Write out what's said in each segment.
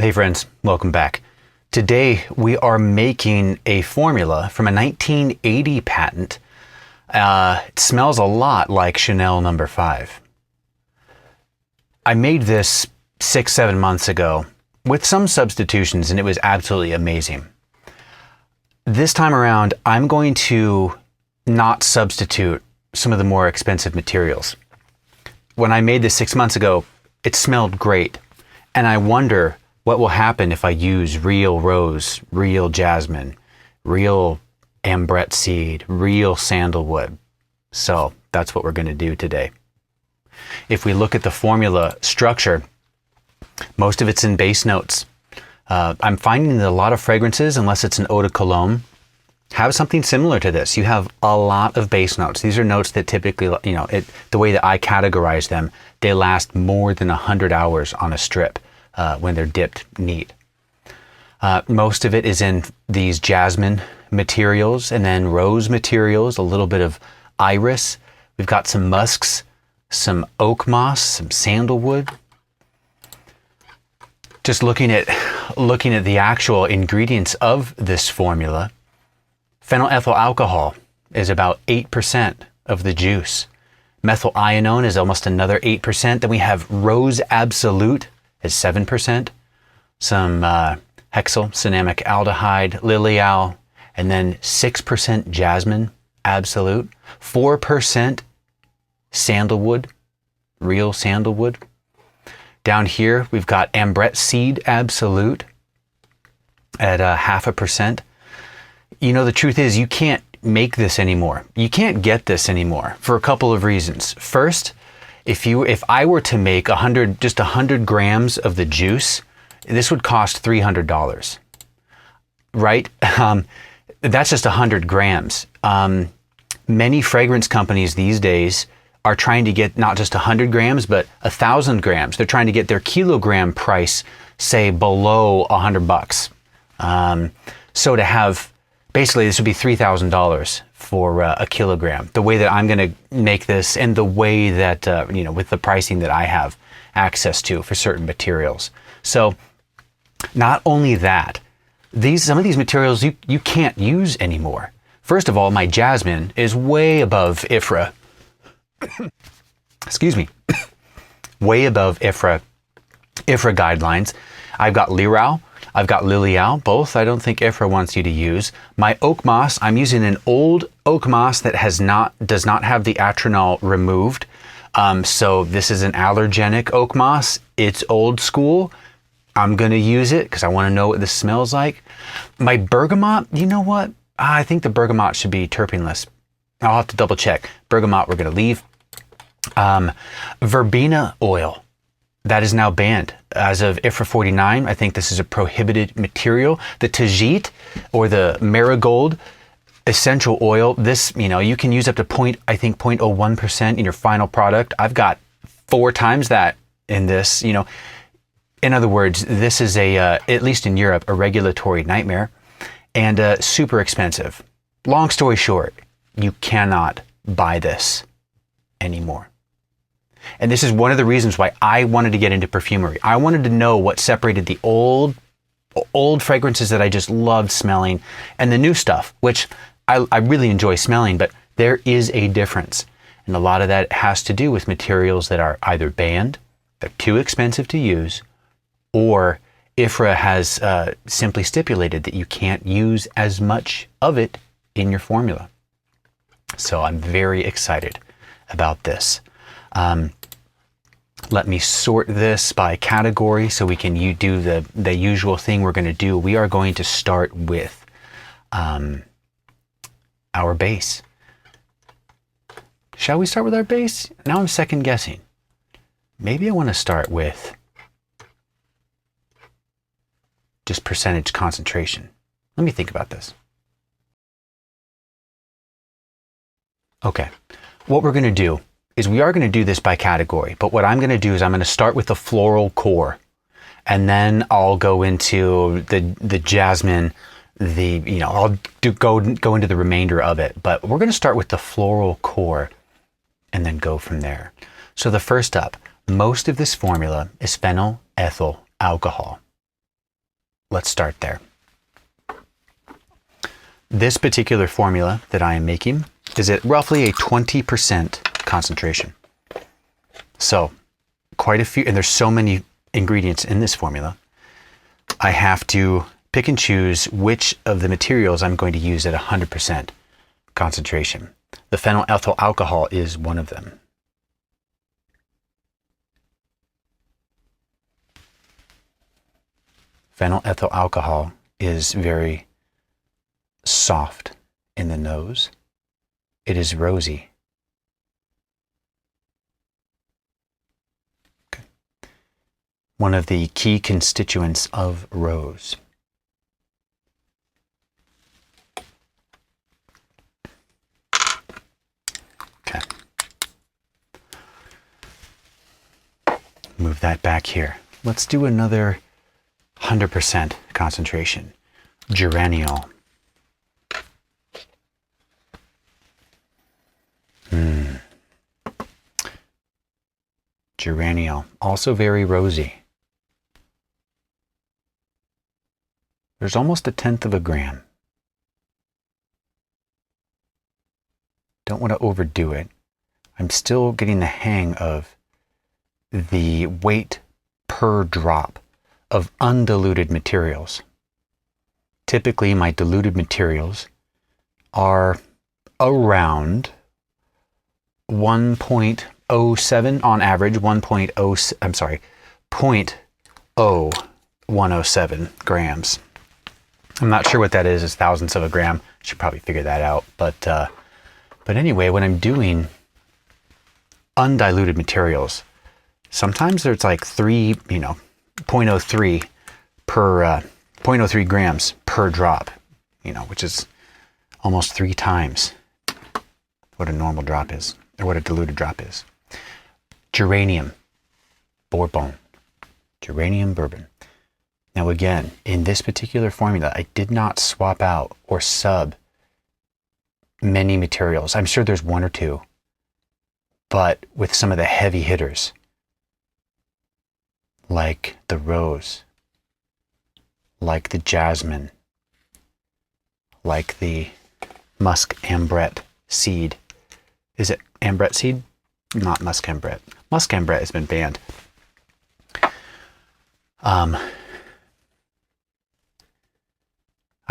Hey friends, welcome back. Today we are making a formula from a 1980 patent. It smells a lot like Chanel No.5. I made this 6-7 months ago with some substitutions and it was absolutely amazing. This time around I'm going to not substitute some of the more expensive materials. When I made this 6 months ago, it smelled great, and I wonder what will happen if I use real rose, real jasmine, real Ambrette seed, real sandalwood. So that's what we're going to do today. If we look at the formula structure, most of it's in base notes. I'm finding that a lot of fragrances, unless it's an eau de cologne, have something similar to this. You have a lot of base notes. These are notes that typically, the way that I categorize them, they last more than 100 hours on a strip when they're dipped neat. Most of it is in these jasmine materials and then rose materials, a little bit of iris. We've got some musks, some oak moss, some sandalwood. Just looking at the actual ingredients of this formula, phenyl ethyl alcohol is about 8% of the juice. Methylionone is almost another 8%. Then we have rose absolute is 7%. Some Hexyl Cinnamaldehyde, Lilial, and then 6% Jasmine absolute, 4% sandalwood, real sandalwood. Down here we've got Ambrette Seed Absolute at 0.5%. You know, the truth is you can't make this anymore. You can't get this anymore for a couple of reasons. First, if I were to make 100 grams of the juice, this would cost $300, right? That's just 100 grams. Many fragrance companies these days are trying to get not just 100 grams, but 1,000 grams. They're trying to get their kilogram price, say, below $100. So to have, basically this would be $3,000 for a kilogram. The way that I'm going to make this and the way that, with the pricing that I have access to for certain materials. So not only that, some of these materials you can't use anymore. First of all, my jasmine is way above IFRA. Excuse me. Way above IFRA guidelines. I've got Lyral. I've got Lilial, both I don't think IFRA wants you to use. My oak moss, I'm using an old oak moss that does not have the atronol removed. So this is an allergenic oak moss. It's old school. I'm going to use it because I want to know what this smells like. My bergamot, you know what? I think the bergamot should be terpeneless. I'll have to double check. Bergamot we're going to leave. Verbena oil. That is now banned. As of IFRA 49, I think this is a prohibited material. The Tajit or the marigold essential oil, this, you can use up to 0.01% in your final product. I've got 4 times that in this, In other words, this is at least in Europe, a regulatory nightmare and super expensive. Long story short, you cannot buy this anymore. And this is one of the reasons why I wanted to get into perfumery. I wanted to know what separated the old fragrances that I just loved smelling and the new stuff, which I really enjoy smelling, but there is a difference. And a lot of that has to do with materials that are either banned, they're too expensive to use, or IFRA has simply stipulated that you can't use as much of it in your formula. So I'm very excited about this. Let me sort this by category so we can do the usual thing we're going to do. We are going to start with our base. Shall we start with our base? Now I'm second guessing. Maybe I want to start with just percentage concentration. Let me think about this. Okay, what we're going to do is we are going to do this by category, but what I'm going to do is I'm going to start with the floral core, and then I'll go into the jasmine, I'll go into the remainder of it, but we're going to start with the floral core and then go from there. So the first up, most of this formula is phenyl ethyl alcohol. let's start there. This particular formula that I am making is at roughly a 20% concentration. So quite a few, and there's so many ingredients in this formula, I have to pick and choose which of the materials I'm going to use at 100% concentration. The phenyl ethyl alcohol is one of them. Phenyl ethyl alcohol is very soft in the nose. It is rosy. Okay. One of the key constituents of rose. Okay. Move that back here. Let's do another 100% concentration. Geraniol. Geraniol, also very rosy. There's almost 1/10 of a gram. Don't want to overdo it. I'm still getting the hang of the weight per drop of undiluted materials. Typically, my diluted materials are around 1.07 on average, 0.0107 grams. I'm not sure what that is. It's thousandths of a gram. Should probably figure that out. But anyway, when I'm doing undiluted materials, sometimes there's like 0.03 per 0.03 grams per drop, which is almost 3 times what a normal drop is, or what a diluted drop is. Geranium, Bourbon, Geranium Bourbon. Now again, in this particular formula, I did not swap out or sub many materials. I'm sure there's 1 or 2, but with some of the heavy hitters, like the rose, like the jasmine, like the musk ambrette seed. Is it Ambrette Seed? Not musk ambrette. Musk ambrette has been banned. I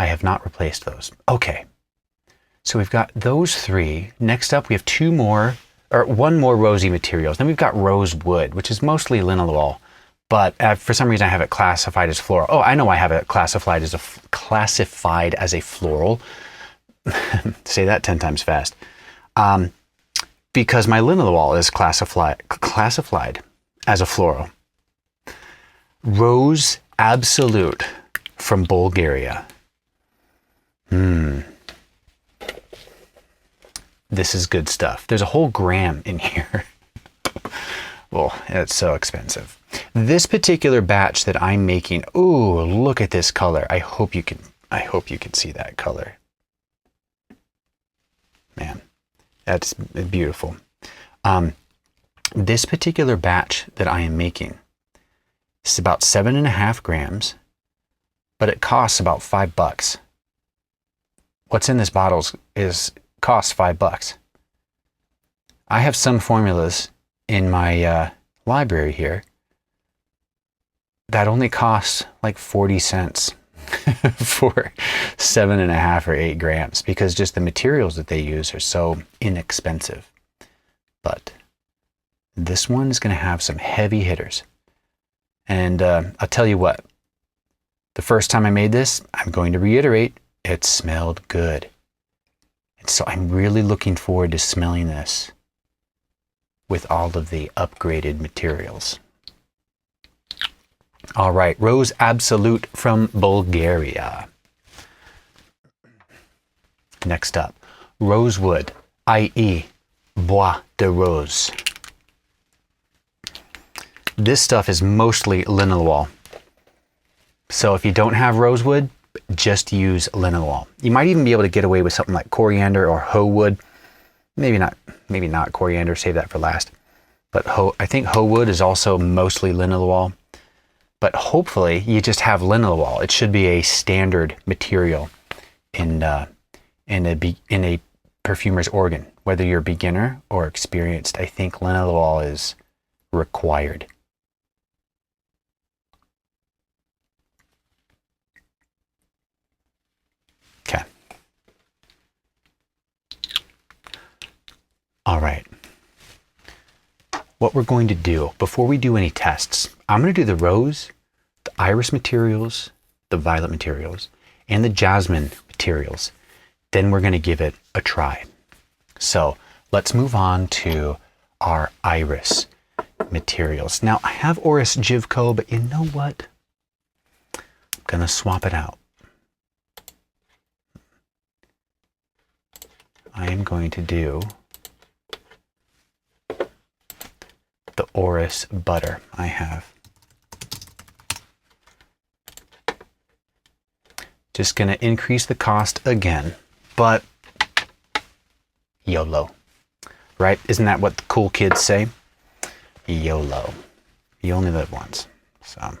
have not replaced those. Okay. So we've got those 3. Next up, we have 2 more, or 1 more rosy materials. Then we've got Rosewood, which is mostly linalool, but for some reason I have it classified as floral. Oh, I know I have it classified as a floral. Say that 10 times fast. Because my linalool is classified as a floral. Rose Absolute from Bulgaria. This is good stuff. There's a whole gram in here. Well, it's so expensive. This particular batch that I'm making, ooh, look at this color. I hope you can see that color. Man, that's beautiful. This particular batch that I am making, it's about 7.5 grams, but it costs about $5. What's in this bottle costs $5. I have some formulas in my library here that only cost like 40 cents for 7.5 or 8 grams, because just the materials that they use are so inexpensive. But this one is going to have some heavy hitters. And I'll tell you what, the first time I made this, I'm going to reiterate, it smelled good. And so I'm really looking forward to smelling this with all of the upgraded materials. All right, Rose Absolute from Bulgaria. Next up, Rosewood, i.e. Bois de Rose. This stuff is mostly linalool. So if you don't have rosewood, just use linalool. You might even be able to get away with something like coriander or hoe wood. Maybe not coriander, save that for last. But I think hoe wood is also mostly linalool. but hopefully you just have Lilial. It should be a standard material in a perfumer's organ. Whether you're beginner or experienced, I think Lilial is required. Okay. All right. What we're going to do before we do any tests, I'm going to do the rose, the iris materials, the violet materials, and the jasmine materials. Then we're going to give it a try. So let's move on to our iris materials. Now I have Orris Jivco, but you know what? I'm going to swap it out. I am going to do the Orris Butter I have. Just going to increase the cost again, but YOLO, right? Isn't that what the cool kids say? YOLO. You only live once. So,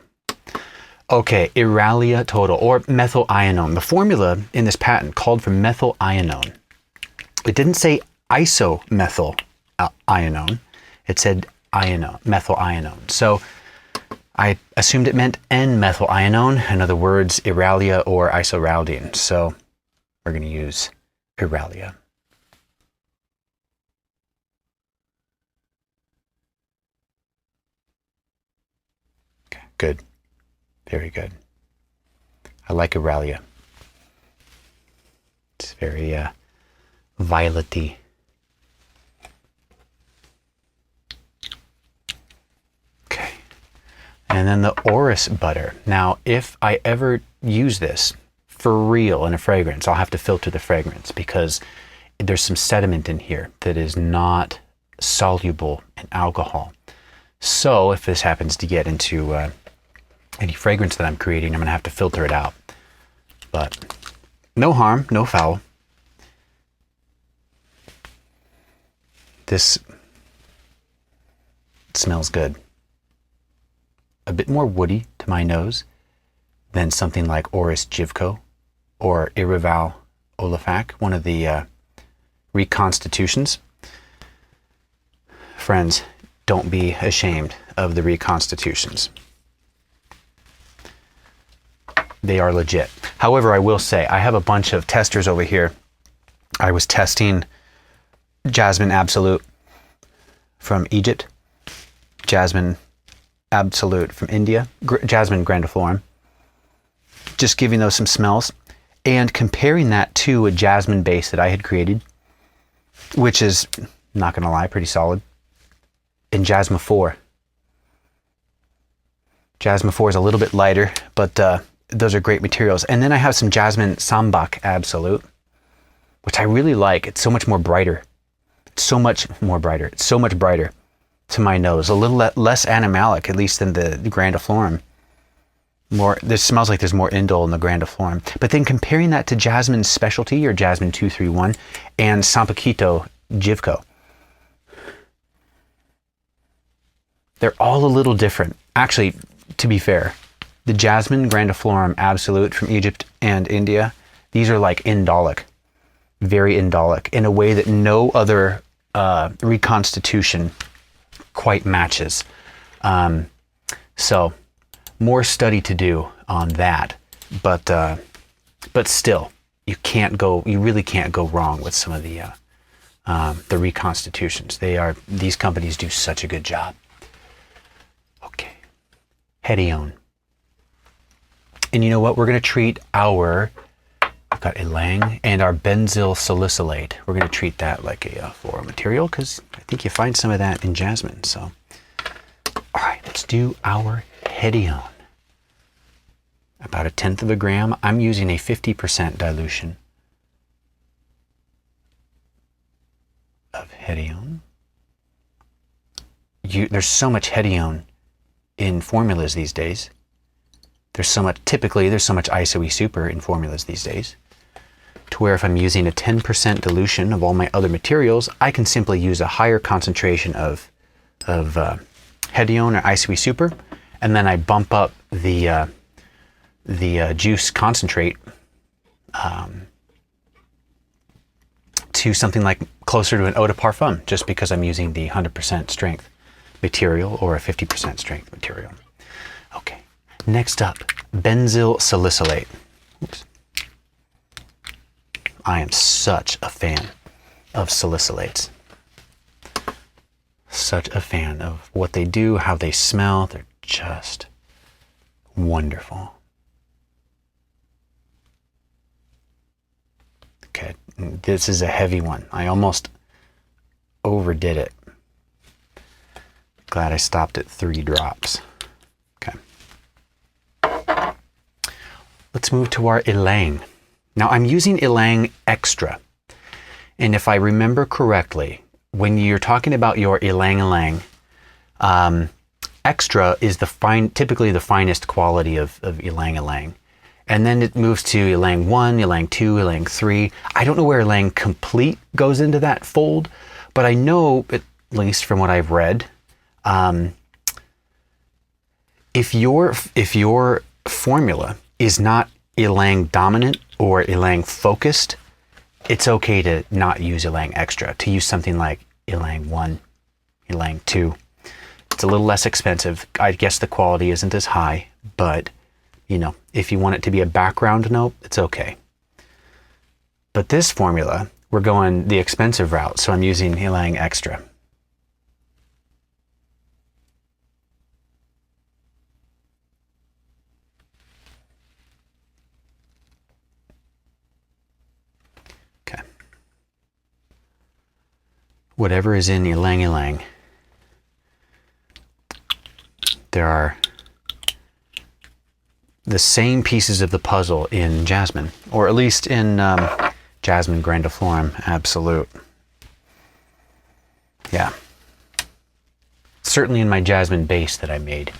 okay, Iralia Total, or methyl-ionone. The formula in this patent called for methyl-ionone. It didn't say isomethyl-ionone. It said methyl-ionone. So I assumed it meant N-methyl-ionone. In other words, Iralia or isoraldine. So we're going to use Iralia. Okay, good. Very good. I like Iralia. It's very violet-y. And then the Orris Butter. Now, if I ever use this for real in a fragrance, I'll have to filter the fragrance because there's some sediment in here that is not soluble in alcohol. So if this happens to get into any fragrance that I'm creating, I'm going to have to filter it out. But no harm, no foul. This smells good. A bit more woody to my nose than something like Orris Jivco or Iraval Olfac, one of the reconstitutions. Friends, don't be ashamed of the reconstitutions. They are legit. However, I will say, I have a bunch of testers over here. I was testing Jasmine Absolute from Egypt, Jasmine Absolute from India, Jasmine grandiflorum, just giving those some smells and comparing that to a jasmine base that I had created, which is, not going to lie, pretty solid, in Jasmine 4. Jasmine 4 is a little bit lighter, but those are great materials. And then I have some Jasmine Sambac Absolute, which I really like. It's so much more brighter. It's so much more brighter. It's so much brighter to my nose, a little less animalic, at least than the grandiflorum. This smells like there's more indole in the grandiflorum. But then comparing that to Jasmine Specialty or Jasmine 231 and Sampaquito Jivco, they're all a little different. Actually, to be fair, the Jasmine grandiflorum Absolute from Egypt and India, these are like indolic, very indolic, in a way that no other reconstitution quite matches. So more study to do on that, but still, you really can't go wrong with some of the reconstitutions. These companies do such a good job. Okay, Hedione. And you know what? We're going to treat I've got Ylang and our Benzyl Salicylate. We're going to treat that like a floral material because I think you find some of that in jasmine. So, all right, let's do our Hedione. About 1/10 of a gram. I'm using a 50% dilution of Hedione. There's so much Hedione in formulas these days. Typically there's so much ISOE Super in formulas these days, to where if I'm using a 10% dilution of all my other materials, I can simply use a higher concentration of Hedione or ISOE Super, and then I bump up the juice concentrate to something like closer to an eau de parfum, just because I'm using the 100% strength material or a 50% strength material. Okay, next up, benzyl salicylate. Oops. I am such a fan of salicylates. Such a fan of what they do, how they smell. They're just wonderful. Okay, this is a heavy one. I almost overdid it. Glad I stopped at 3 drops. Okay. Let's move to our Ylang. Now I'm using Ylang Extra. And if I remember correctly, when you're talking about your Ylang, Extra is typically the finest quality of Ylang. And then it moves to Ylang 1, Ylang 2, Ylang 3. I don't know where Ylang Complete goes into that fold, but I know, at least from what I've read, if your formula is not Ylang dominant or Ylang focused, it's okay to not use Ylang Extra, to use something like Ylang 1, Ylang 2. It's a little less expensive. I guess the quality isn't as high, but you know, if you want it to be a background note, it's okay. But this formula, we're going the expensive route, so I'm using Ylang Extra. Okay. Whatever is in Ylang, there are the same pieces of the puzzle in Jasmine, or at least in Jasmine Grandiflorum Absolute. Yeah. Certainly in my Jasmine base that I made.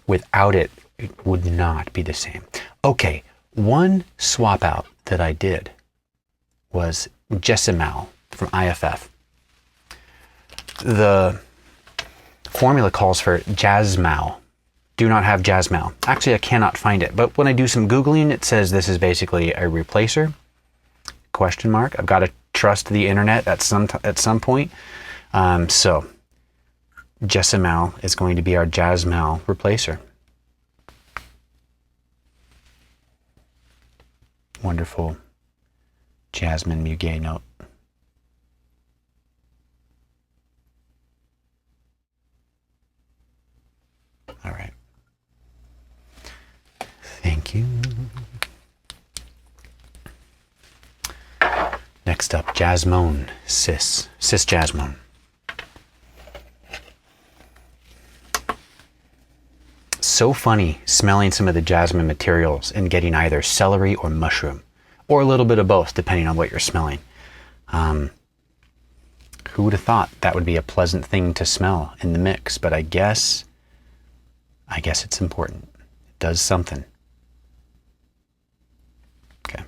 Without it, it would not be the same. Okay, one swap out that I did was Jessemal from IFF. The formula calls for Jasmal. Do not have Jasmal. Actually, I cannot find it. But when I do some Googling, it says this is basically a replacer. Question mark. I've got to trust the internet at some point. So Jessemal is going to be our Jasmal replacer. Wonderful Jasmine Muguet note. All right. Thank you. Next up, Jasmone Cis. Cis Jasmone. So funny smelling some of the jasmine materials and getting either celery or mushroom, or a little bit of both, depending on what you're smelling. Who would have thought that would be a pleasant thing to smell in the mix? But I guess it's important. It does something. Okay.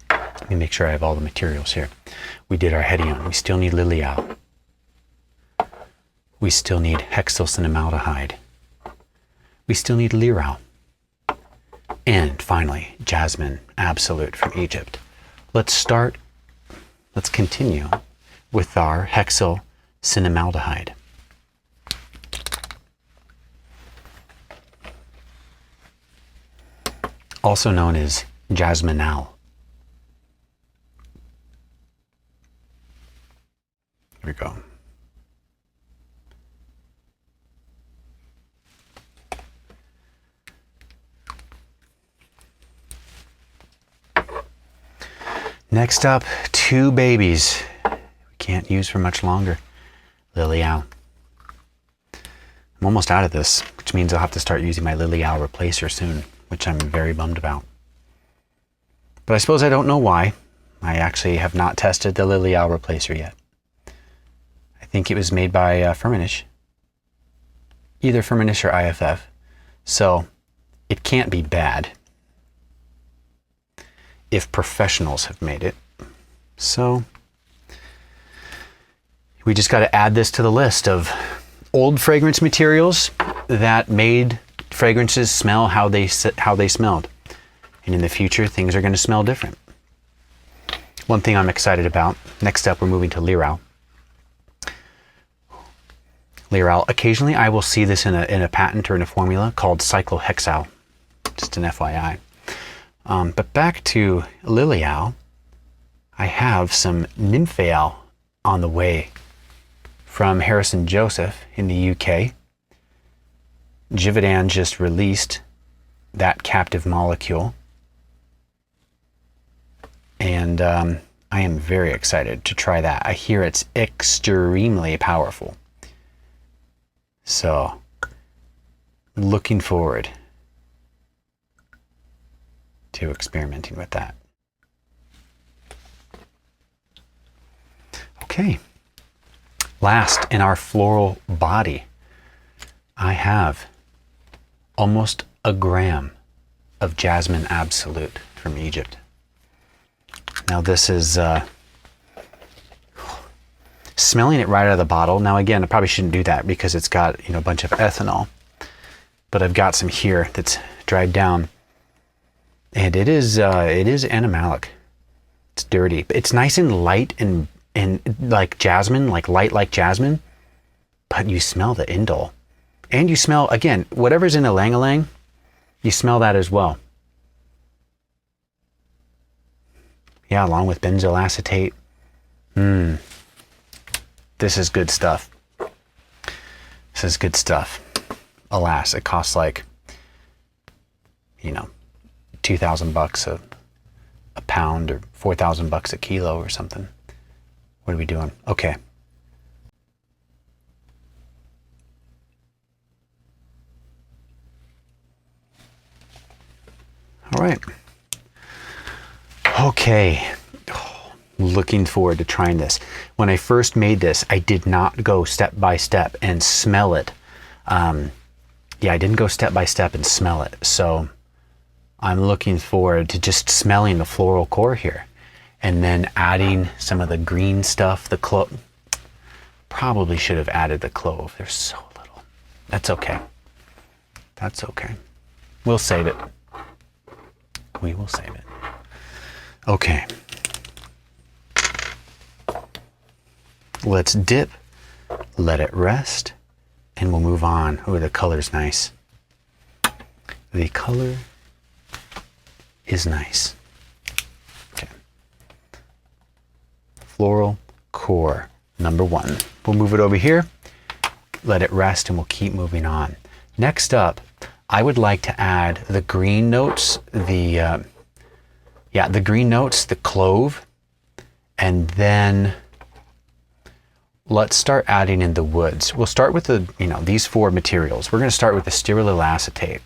Let me make sure I have all the materials here. We did our Hedione. We still need Lilial. We still need Hexyl Cinnamaldehyde. We still need Lyral. And finally, Jasmine Absolute from Egypt. Let's continue with our Hexyl Cinnamaldehyde. Also known as Jasminal. Here we go. Next up, 2 babies we can't use for much longer. Lilial. I'm almost out of this, which means I'll have to start using my Lilial replacer soon, which I'm very bummed about. But I suppose I don't know why. I actually have not tested the Lilial replacer yet. I think it was made by Firmenich. Either Firmenich or IFF. So it can't be bad if professionals have made it. So we just got to add this to the list of old fragrance materials that made fragrances smell how they smelled. And in the future, things are going to smell different. One thing I'm excited about, next up, we're moving to Lyral. Lyral, occasionally I will see this in a patent or in a formula called cyclohexyl, just an FYI. But back to Lilial, I have some Nymphaeal on the way from Harrison Joseph in the UK. Givaudan just released that captive molecule. And I am very excited to try that. I hear it's extremely powerful. So, looking forward to experimenting with that. Okay. Last, in our floral body, I have almost a gram of Jasmine Absolute from Egypt. Now this is smelling it right out of the bottle. Now again, I probably shouldn't do that because it's got, you know, a bunch of ethanol, but I've got some here that's dried down, and it is animalic. It's dirty. It's nice and light and like jasmine, like light like jasmine, but you smell the indole, and you smell, again, whatever's in Ylang, you smell that as well. Yeah, along with benzyl acetate. This is good stuff. This is good stuff. Alas, it costs like, you know, $2,000 a pound, or $4,000 a kilo or something. What are we doing? Okay. All right. Okay. Oh, looking forward to trying this. When I first made this, I did not go step by step and smell it. Yeah, I didn't go step by step and smell it. So I'm looking forward to just smelling the floral core here, and then adding some of the green stuff, the clove. Probably should have added the clove. There's so little. That's okay. That's okay. We'll save it. We will save it. Okay. Let's dip, let it rest, and we'll move on. Oh, the color's nice. The color is nice. Okay. Floral core number 1. We'll move it over here, let it rest, and we'll keep moving on. Next up, I would like to add the green notes, the green notes, the clove, and then let's start adding in the woods. We'll start with the, these 4 materials. We're going to start with the Styrallyl Acetate.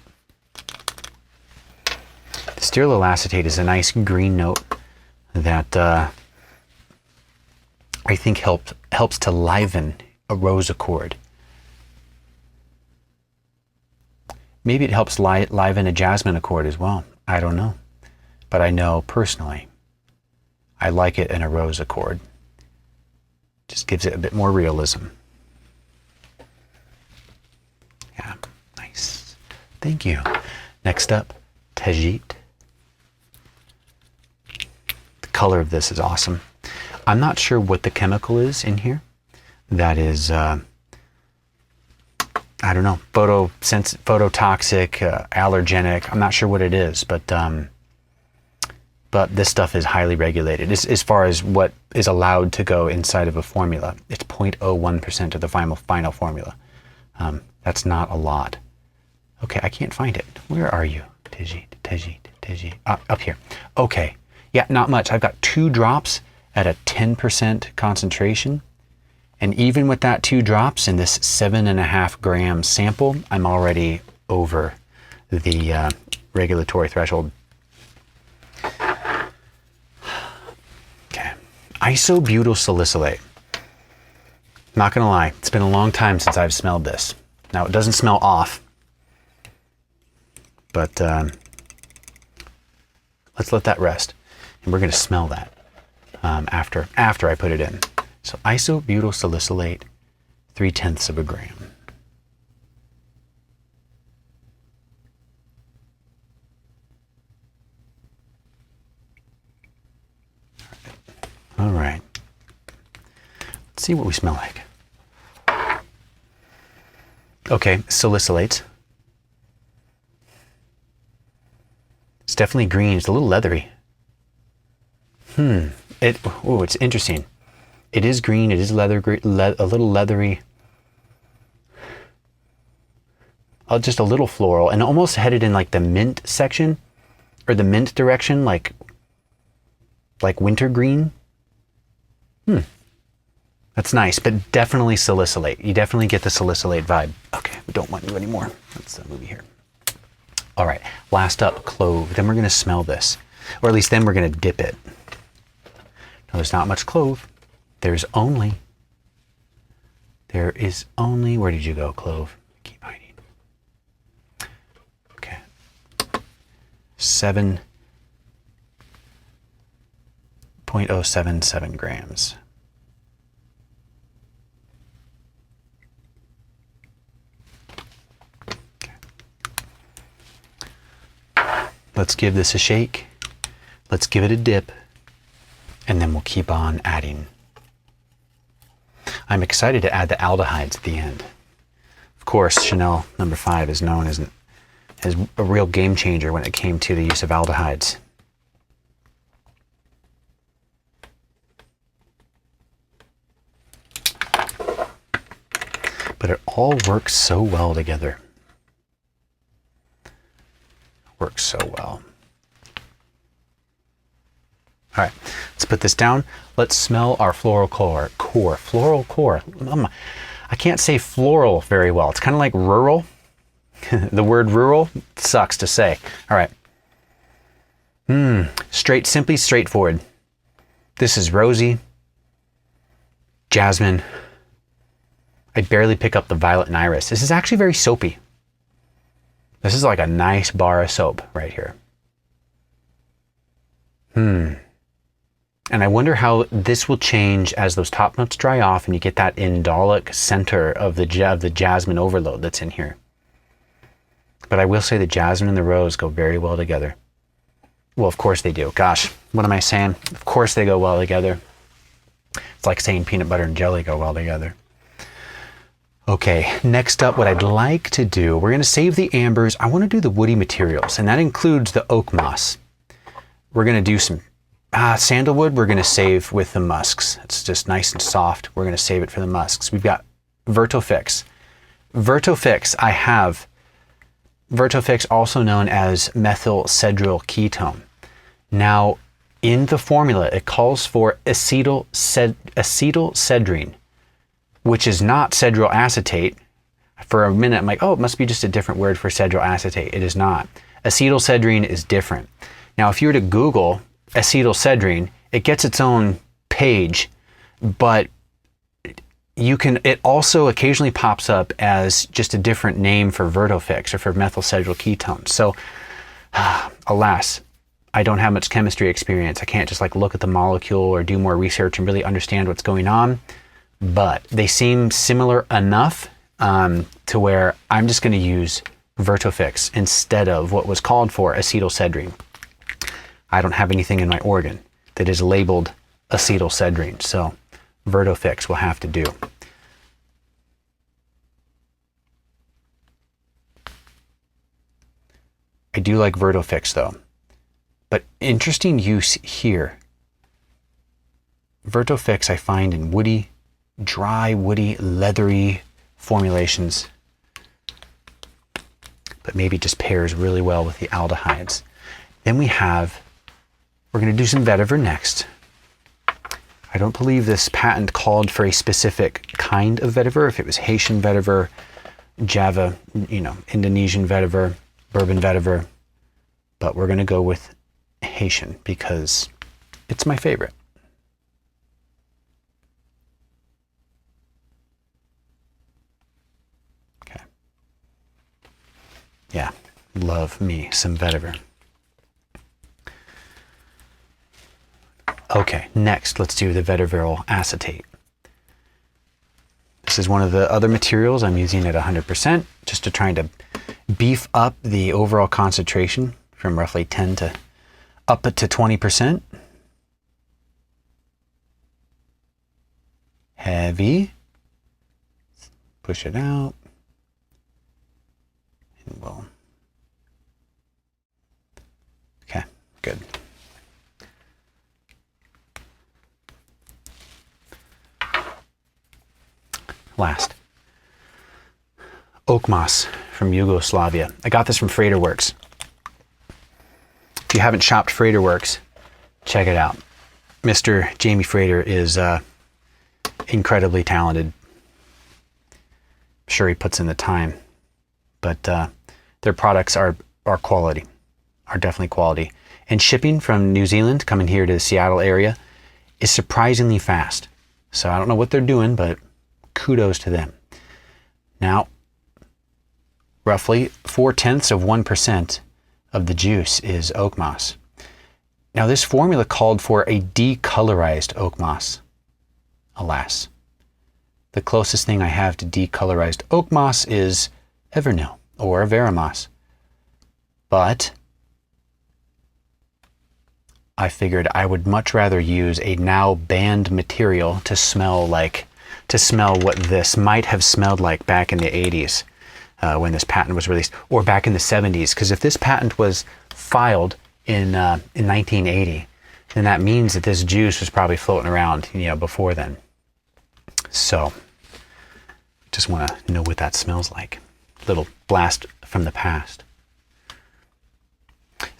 The Styrallyl Acetate is a nice green note that I think helps to liven a rose accord. Maybe it helps liven a jasmine accord as well. I don't know. But I know personally, I like it in a rose accord. Just gives it a bit more realism. Yeah, nice. Thank you. Next up, Tajit. The color of this is awesome. I'm not sure what the chemical is in here. That is, I don't know, phototoxic, allergenic. I'm not sure what it is, but this stuff is highly regulated as far as what is allowed to go inside of a formula. It's 0.01% of the final formula. That's not a lot. Okay, I can't find it. Where are you? Tajit. Up here. Okay. Yeah, not much. I've got 2 drops at a 10% concentration. And even with that 2 drops in this 7.5 gram sample, I'm already over the regulatory threshold. Okay. Isobutyl Salicylate. Not gonna lie, it's been a long time since I've smelled this. Now it doesn't smell off, but let's let that rest. And we're gonna smell that after I put it in. So isobutyl salicylate, 0.3 of a gram. All right. Let's see what we smell like. Okay, salicylates. It's definitely green. It's a little leathery. It's interesting. It is green. It is a little leathery. Just a little floral, and almost headed in like the mint section, or the mint direction, like wintergreen. That's nice, but definitely salicylate. You definitely get the salicylate vibe. Okay, we don't want you anymore. Let's move here. All right, last up, clove. Then we're going to smell this, or at least then we're going to dip it. No, there's not much clove. There is only, where did you go, clove? Keep hiding. Okay. 7.077 grams. Let's give this a shake. Let's give it a dip, and then we'll keep on adding. I'm excited to add the aldehydes at the end. Of course, Chanel No.5 is known as a real game changer when it came to the use of aldehydes. But it all works so well together. Works so well. All right, let's put this down. Let's smell our floral core. Floral core. I can't say floral very well. It's kind of like rural. The word rural sucks to say. All right. Simply straightforward. This is rosy. Jasmine. I barely pick up the violet and iris. This is actually very soapy. This is like a nice bar of soap right here. And I wonder how this will change as those top notes dry off and you get that indolic center of the jasmine overload that's in here. But I will say the jasmine and the rose go very well together. Well, of course they do. Gosh, what am I saying? Of course they go well together. It's like saying peanut butter and jelly go well together. Okay, next up, what I'd like to do, we're going to save the ambers. I want to do the woody materials, and that includes the oak moss. We're going to do some sandalwood. We're going to save with the musks. It's just nice and soft. We're going to save it for the musks. We've got Vertofix. I have Vertofix, also known as methyl cedryl ketone. Now, in the formula, it calls for acetylcedrine, which is not cedryl acetate. For a minute, I'm like, oh, it must be just a different word for cedryl acetate. It is not. Acetylcedrine is different. Now, if you were to Google acetylcedrine, it gets its own page, but it also occasionally pops up as just a different name for Vertofix or for methyl cedryl ketone. So, alas, I don't have much chemistry experience. I can't just like look at the molecule or do more research and really understand what's going on. But they seem similar enough to where I'm just going to use Vertofix instead of what was called for acetylcedrine. I don't have anything in my organ that is labeled acetylcedrine, so Vertofix will have to do. I do like Vertofix though, but interesting use here. Vertofix I find in woody, dry, woody, leathery formulations, but maybe just pairs really well with the aldehydes. Then we're going to do some vetiver next. I don't believe this patent called for a specific kind of vetiver. If it was Haitian vetiver, Java, Indonesian vetiver, Bourbon vetiver, but we're going to go with Haitian because it's my favorite. Yeah, love me some vetiver. Okay, next let's do the Vetiveryl acetate. is one of the other materials I'm using at 100%, just to try to beef up the overall concentration from roughly 10 to up to 20%. Heavy. Push it out. And we'll... Okay, good. Last. Oak moss from Yugoslavia. I got this from Frater Works. If you haven't shopped Frater Works, check it out. Mr. Jamie Frater is incredibly talented. I'm sure he puts in the time, but their products are quality, are definitely quality. And shipping from New Zealand coming here to the Seattle area is surprisingly fast. So I don't know what they're doing, but kudos to them. Now, roughly 0.4% of the juice is oak moss. Now, this formula called for a decolorized oak moss. Alas, the closest thing I have to decolorized oak moss is Evernyl or Veramos. But I figured I would much rather use a now banned material to smell what this might have smelled like back in the 80s when this patent was released, or back in the 70s. Because if this patent was filed in 1980, then that means that this juice was probably floating around, before then. So, just want to know what that smells like. Little blast from the past.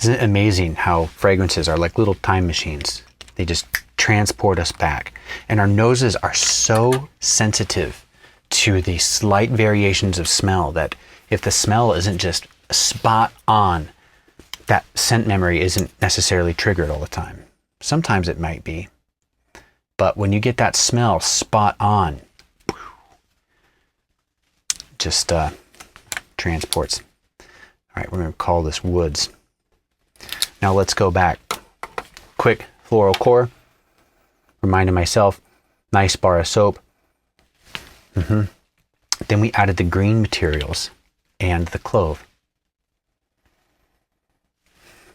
Isn't it amazing how fragrances are like little time machines? They just transport us back. And our noses are so sensitive to the slight variations of smell that if the smell isn't just spot on, that scent memory isn't necessarily triggered all the time. Sometimes it might be. But when you get that smell spot on, just transports. All right, we're going to call this Woods. Now let's go back. Quick floral core. Reminding myself, nice bar of soap. Then we added the green materials and the clove.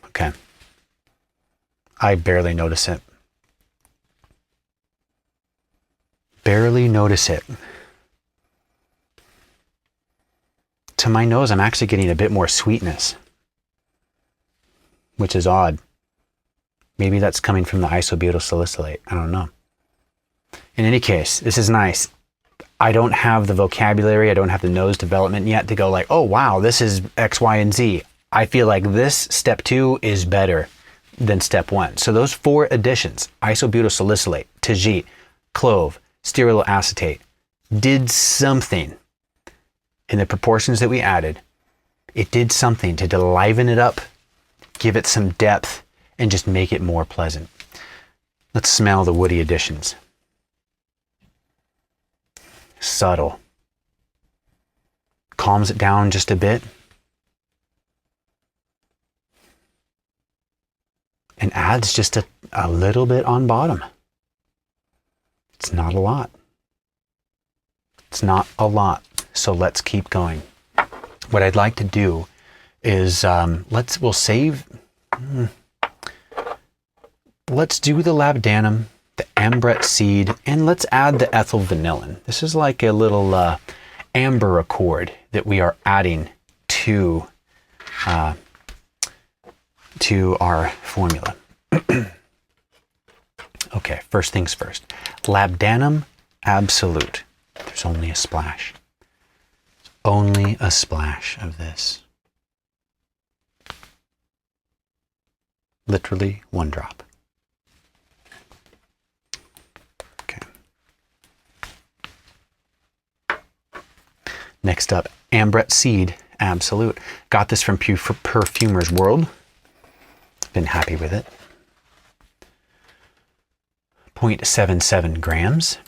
Okay. I barely notice it. Barely notice it. To my nose, I'm actually getting a bit more sweetness, which is odd. Maybe that's coming from the Isobutyl Salicylate. I don't know. In any case, this is nice. I don't have the vocabulary, I don't have the nose development yet to go like, oh wow, this is X, Y, and Z. I feel like this step 2 is better than step 1. So those 4 additions, Isobutyl Salicylate, Tajit, Clove, Styrallyl Acetate, did something in the proportions that we added. It did something to liven it up, give it some depth, and just make it more pleasant. Let's smell the woody additions. Subtle. Calms it down just a bit. And adds just a little bit on bottom. It's not a lot. It's not a lot. So let's keep going. What I'd like to do is let's do the Labdanum, the Ambrette Seed, and let's add the Ethyl Vanillin. This is like a little amber accord that we are adding to our formula. Okay, first things first. Labdanum Absolute. There's only a splash. Only a splash of this. Literally 1 drop. Okay. Next up, Ambrette Seed Absolute. Got this from Perfumer's World. Been happy with it. 0.77 grams.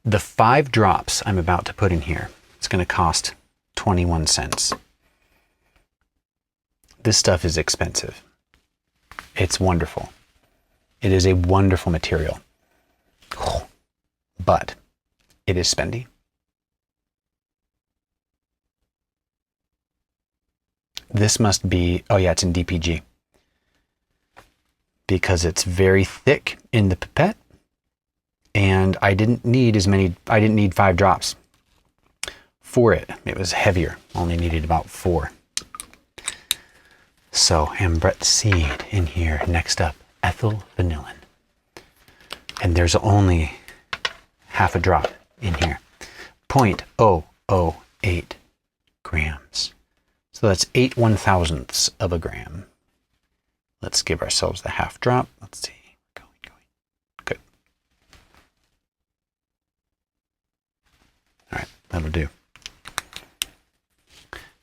The 5 drops I'm about to put in here, it's going to cost 21 cents. This stuff is expensive. It's wonderful. It is a wonderful material. But it is spendy. This must be, oh yeah, it's in DPG. Because it's very thick in the pipette. And I didn't need 5 drops for it. It was heavier, only needed about 4. So Ambrette Seed in here. Next up, Ethyl Vanillin. And there's only half a drop in here. 0.008 grams. So that's 8/1000ths of a gram. Let's give ourselves the half drop. Let's see. Going. Good. All right, that'll do.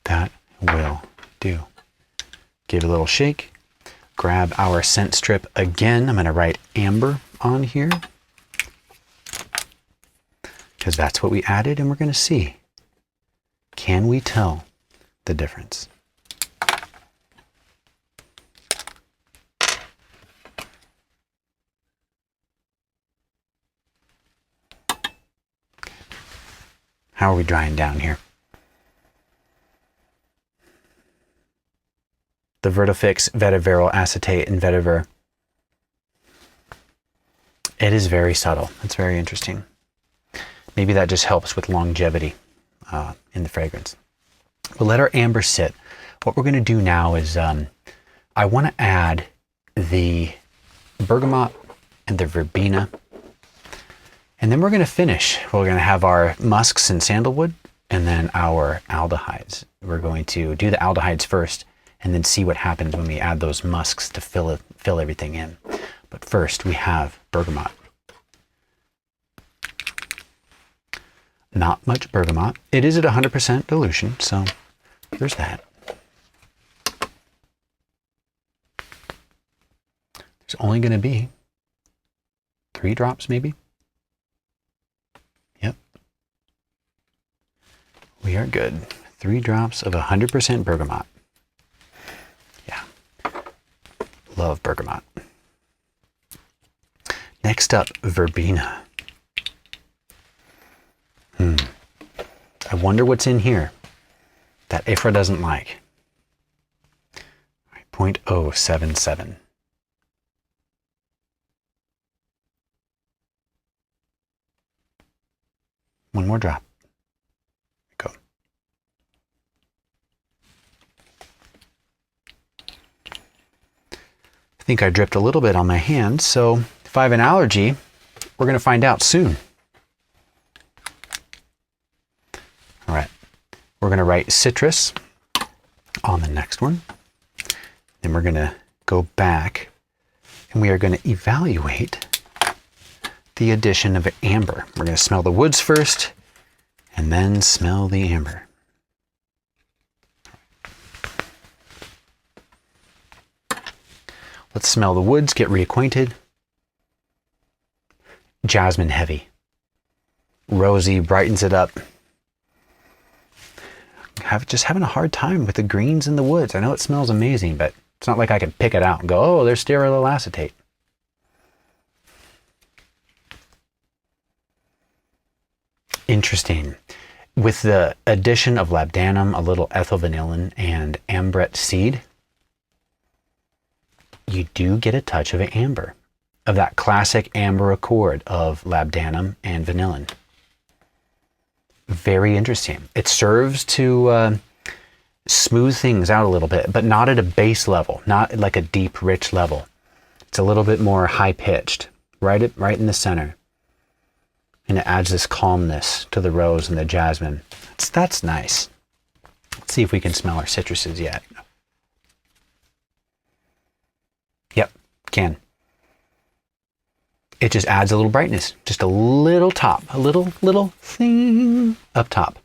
That will do. Give it a little shake. Grab our scent strip again. I'm going to write amber on here because that's what we added, and we're going to see. Can we tell the difference? How are we drying down here? The Vertofix, Vetiveryl Acetate, and Vetiver. It is very subtle. It's very interesting. Maybe that just helps with longevity in the fragrance. We'll let our amber sit. What we're going to do now is I want to add the bergamot and the verbena. And then we're going to finish. We're going to have our musks and sandalwood and then our aldehydes. We're going to do the aldehydes first and then see what happens when we add those musks to fill everything in. But first we have bergamot. Not much bergamot. It is at 100% dilution, so there's that. There's only going to be 3 drops maybe. Yep. We are good. 3 drops of 100% bergamot. Yeah. Love bergamot. Next up, verbena. I wonder what's in here that Ifra doesn't like. All right, 0.077. One more drop. Go. I think I dripped a little bit on my hand, so if I have an allergy, we're going to find out soon. All right, we're going to write citrus on the next one. Then we're going to go back and we are going to evaluate the addition of amber. We're going to smell the woods first and then smell the amber. Let's smell the woods, get reacquainted. Jasmine heavy. Rosy, brightens it up. Just having a hard time with the greens in the woods. I know it smells amazing, but it's not like I can pick it out and go, oh, there's Styrallyl Acetate. Interesting. With the addition of Labdanum, a little Ethyl Vanillin, and Ambrette Seed, you do get a touch of amber, of that classic amber accord of Labdanum and Vanillin. Very interesting. It serves to smooth things out a little bit, but not at a base level, not like a deep, rich level. It's a little bit more high-pitched, right in the center. And it adds this calmness to the rose and the jasmine. That's nice. Let's see if we can smell our citruses yet. Yep, can. It just adds a little brightness, just a little top, a little thing up top.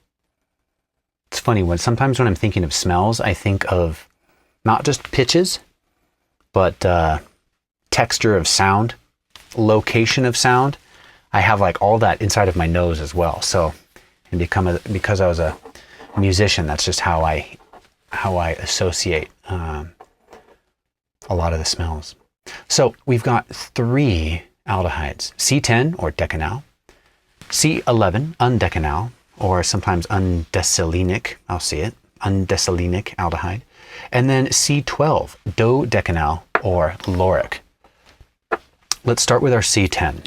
It's funny, sometimes when I'm thinking of smells, I think of not just pitches, but texture of sound, location of sound. I have like all that inside of my nose as well. So, and because I was a musician, that's just how I associate a lot of the smells. So we've got 3 aldehydes: C10 or decanal, C11 undecanal, or sometimes undesalinic, I'll see it, undesalinic aldehyde, and then C12 dodecanal or lauric. Let's start with our C10.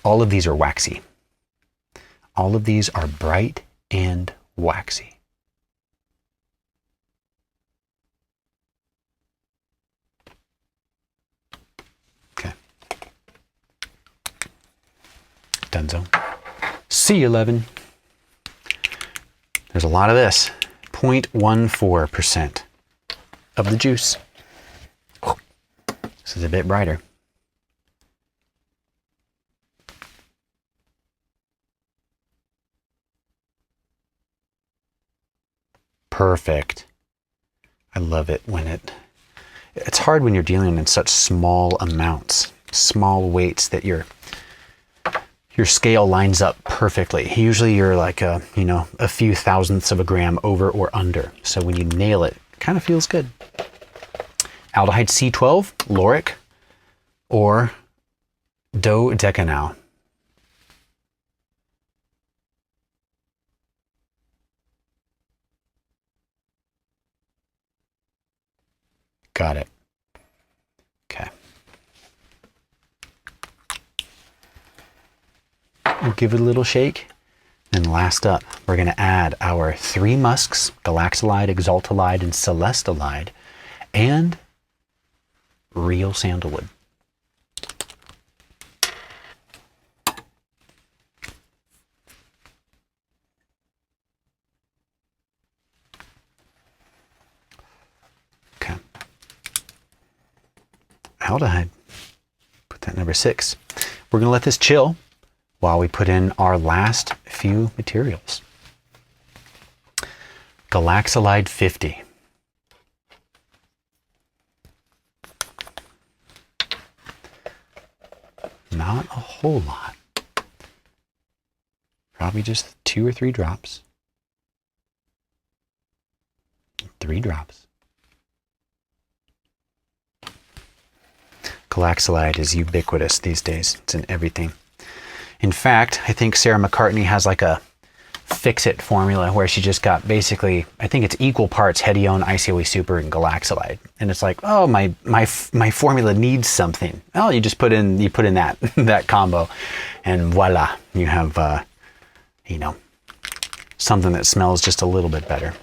All of these are waxy. All of these are bright and waxy. Okay. Dunzo. C11. There's a lot of this. 0.14% of the juice. This is a bit brighter. Perfect. I love it when it's hard when you're dealing in such small amounts, small weights, that your scale lines up perfectly. Usually you're like a few thousandths of a gram over or under. So when you nail it, it kind of feels good. Aldehyde C12, lauric, or dodecanal. Got it. Okay. We'll give it a little shake. And last up, we're going to add our 3 musks, Galaxolide, Exaltolide, and Celestolide, and real sandalwood. Okay. Aldehyde. Put that number 6. We're going to let this chill while we put in our last few materials. Galaxolide 50. Not a whole lot. Probably just 2 or 3 drops. 3 drops. Galaxolide is ubiquitous these days. It's in everything. In fact, I think Sarah McCartney has like a fix-it formula where she just got basically, I think it's equal parts Hedione, ICOE Super, and Galaxolide. And it's like, oh, my formula needs something. Oh, you just put in that that combo, and voila, you have something that smells just a little bit better.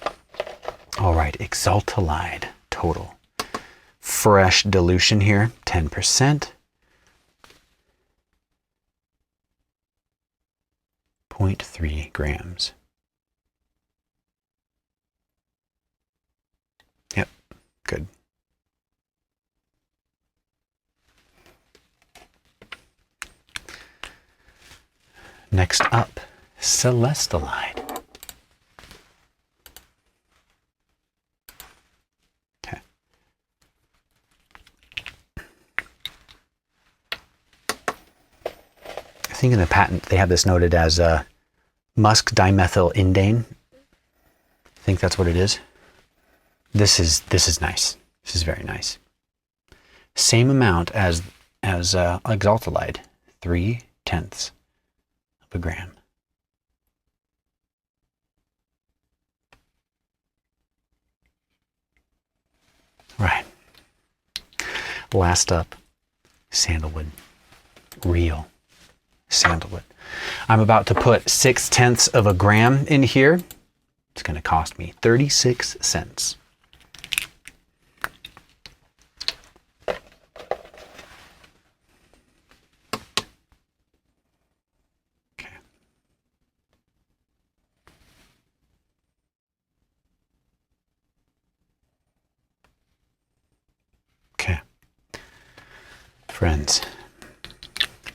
All right, Exaltolide Total. Fresh dilution here, 10%. 0.3 grams. Yep, good. Next up, Celestolide. Okay. I think in the patent they have this noted as musk dimethyl indane. I think that's what it is. This is nice. This is very nice. Same amount as Exaltolide, 0.3 of a gram. Right. Last up, sandalwood. Real sandalwood. I'm about to put 0.6 of a gram in here. It's going to cost me 36 cents. Okay. Okay. Friends,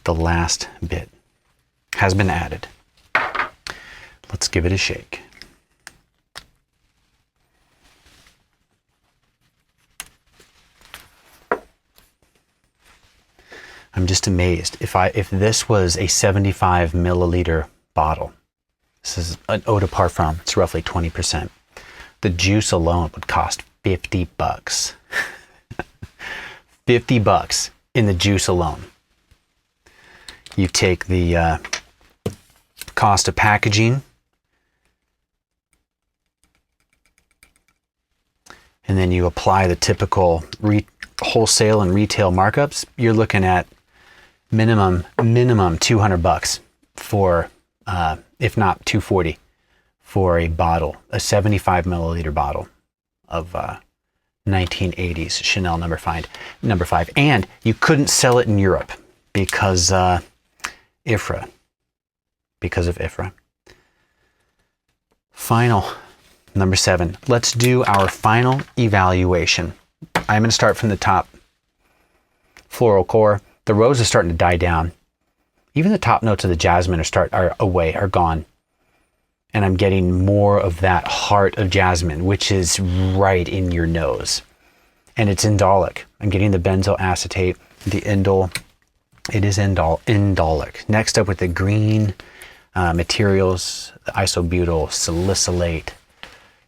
the last bit has been added. Let's give it a shake. I'm just amazed. If this was a 75 milliliter bottle, this is an eau de parfum, it's roughly 20%. The juice alone would cost $50. $50. in the juice alone. You take the cost of packaging, and then you apply the typical wholesale and retail markups. You're looking at minimum $200 for, if not $240 for a bottle, a 75 milliliter bottle of 1980s Chanel No.5. And you couldn't sell it in Europe because IFRA. Because of IFRA. Final, number 7. Let's do our final evaluation. I'm going to start from the top. Floral core. The rose is starting to die down. Even the top notes of the jasmine are gone. And I'm getting more of that heart of jasmine, which is right in your nose. And it's indolic. I'm getting the benzyl acetate, the indole. It is indolic. Next up with the green materials, the isobutyl salicylate,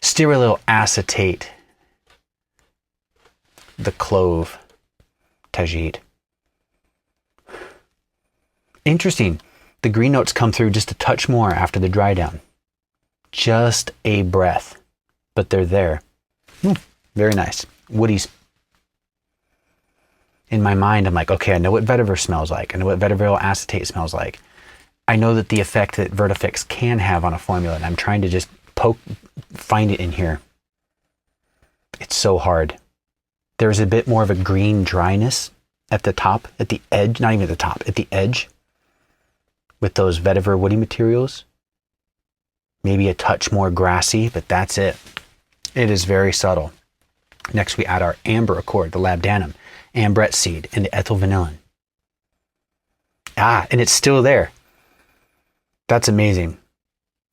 Styrallyl Acetate, the clove tajite. Interesting. The green notes come through just a touch more after the dry down. Just a breath, but they're there. Very nice. Woodies. In my mind, I'm like, okay, I know what Vetiver smells like. I know what Vetiveryl acetate smells like. I know that the effect that Vertofix can have on a formula, and I'm trying to just find it in here. It's so hard. There's a bit more of a green dryness at the top, at the edge, not even at the top, at the edge with those Vetiver woody materials. Maybe a touch more grassy, but that's it. It is very subtle. Next, we add our amber accord, the Labdanum, Ambrette Seed, and the Ethyl Vanillin. And it's still there. That's amazing.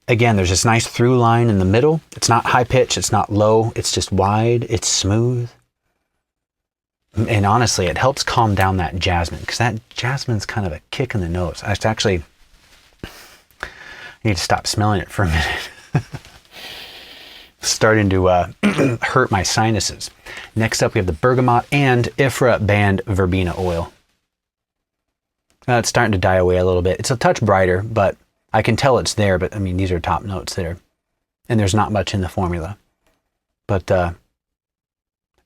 Again, there's this nice through line in the middle. It's not high pitch, it's not low, it's just wide, it's smooth. And honestly, it helps calm down that jasmine, because that jasmine's kind of a kick in the nose. I need to stop smelling it for a minute. Starting to hurt my sinuses. Next up, we have the Bergamot and IFRA banned verbena oil. It's starting to die away a little bit. It's a touch brighter, but I can tell it's there. But I mean, these are top notes there, and there's not much in the formula. But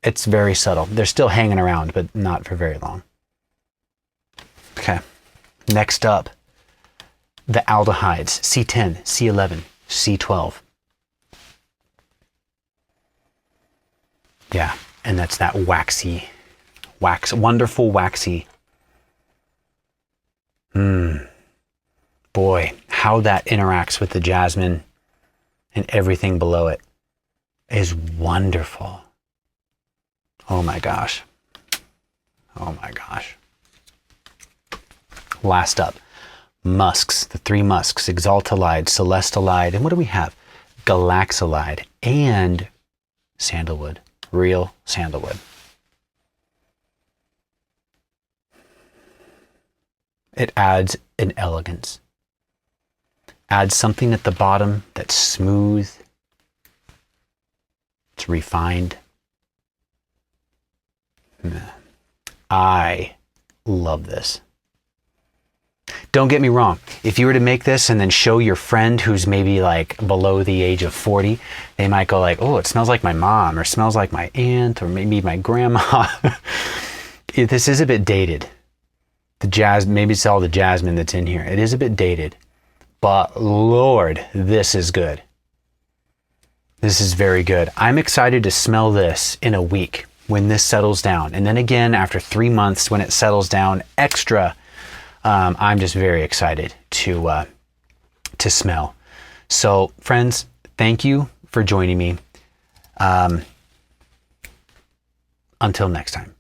it's very subtle. They're still hanging around, but not for very long. Okay. Next up, the aldehydes, C10, C11, C12. Yeah, and that's that wonderful waxy. Boy, how that interacts with the jasmine and everything below it is wonderful. Oh my gosh. Oh my gosh. Last up, musks, the 3 musks, Exaltolide, Celestolide, and what do we have? Galaxolide and Sandalwood, real Sandalwood. It adds an elegance. Adds something at the bottom that's smooth. It's refined. I love this. Don't get me wrong. If you were to make this and then show your friend who's maybe like below the age of 40, they might go like, oh, it smells like my mom, or smells like my aunt, or maybe my grandma. This is a bit dated. Maybe it's all the jasmine that's in here. It is a bit dated, but Lord, this is good. This is very good. I'm excited to smell this in a week when this settles down. And then again, after 3 months, when it settles down extra, I'm just very excited to smell. So friends, thank you for joining me. Until next time.